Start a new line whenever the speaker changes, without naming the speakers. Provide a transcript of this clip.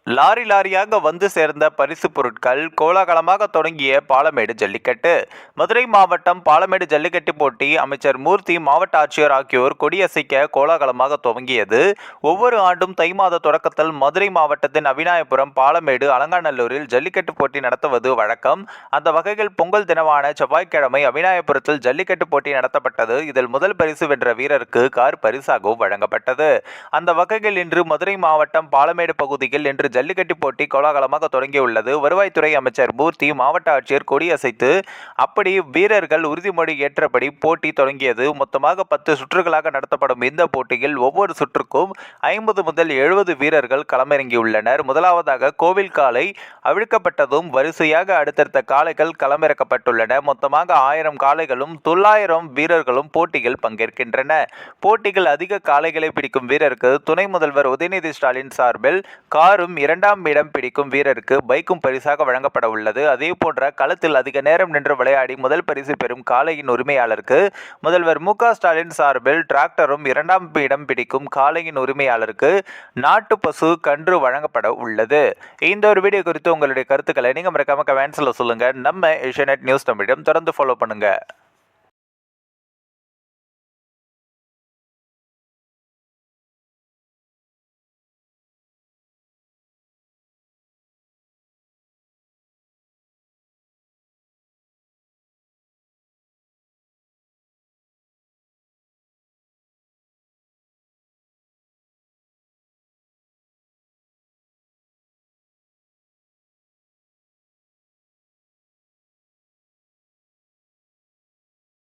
Lorry லாரியாக வந்து சேர்ந்த பரிசு பொருட்கள். கோலாகலமாக தொடங்கிய பாலமேடு ஜல்லிக்கட்டு. மதுரை மாவட்டம் பாலமேடு ஜல்லிக்கட்டு போட்டி அமைச்சர் மூர்த்தி, மாவட்ட ஆட்சியர் ஆகியோர் கொடியசைக்க கோலாகலமாக துவங்கியது. ஒவ்வொரு ஆண்டும் தை மாத தொடக்கத்தில் மதுரை மாவட்டத்தின் அவிநாயபுரம், பாலமேடு, அலங்காநல்லூரில் ஜல்லிக்கட்டு போட்டி நடத்துவது வழக்கம். அந்த வகையில் பொங்கல் தினமான செவ்வாய்க்கிழமை அவிநாயபுரத்தில் ஜல்லிக்கட்டு போட்டி நடத்தப்பட்டது. இதில் முதல் பரிசு வென்ற வீரருக்கு கார் பரிசாகவும் வழங்கப்பட்டது. அந்த வகையில் இன்று மதுரை மாவட்டம் பாலமேடு பகுதியில் இன்று ஜல்லிக்கட்டு போட்டி கோலாகலமாக தொடங்கியுள்ளது. வருவாய்த்துறை அமைச்சர் மூர்த்தி, மாவட்ட ஆட்சியர் கொடியசைத்து அப்படி வீரர்கள் உறுதிமொழி ஏற்றபடி போட்டி தொடங்கியது. மொத்தமாக 10 சுற்றுகளாக நடத்தப்படும் இந்த போட்டியில் ஒவ்வொரு சுற்றுக்கும் 50 முதல் 70 வீரர்கள் களமிறங்கியுள்ளனர். முதலாவதாக கோவில் காளை அவிழ்க்கப்பட்டதும் வரிசையாக அடுத்தடுத்த காளைகள் களமிறக்கப்பட்டுள்ளன. மொத்தமாக 1000 காளைகளும் 900 வீரர்களும் போட்டியில் பங்கேற்கின்றன. போட்டிகள் அதிக காளைகளை பிடிக்கும் வீரருக்கு துணை முதல்வர் உதயநிதி ஸ்டாலின் சார்பில் காரும், 2ஆம் இடம் பிடிக்கும் வீரருக்கு பைக்கும் பரிசாக வழங்கப்பட உள்ளது. அதேபோன்ற களத்தில் அதிக நேரம் நின்று விளையாடி முதல் பரிசு பெறும் காளையின் உரிமையாளருக்கு முதல்வர் மு.க. ஸ்டாலின் சார்பில் டிராக்டரும், 2ஆம் இடம் பிடிக்கும் காளையின் உரிமையாளருக்கு நாட்டு பசு கன்று வழங்கப்பட உள்ளது. இந்த ஒரு வீடியோ குறித்து உங்களுடைய கருத்துக்களை நீங்க மறக்காம கமெண்ட்ஸ்ல சொல்லுங்க. நம்ம ஏஷியாநெட் நியூஸ் தமிழிடம் தொடர்ந்து ஃபாலோ பண்ணுங்க.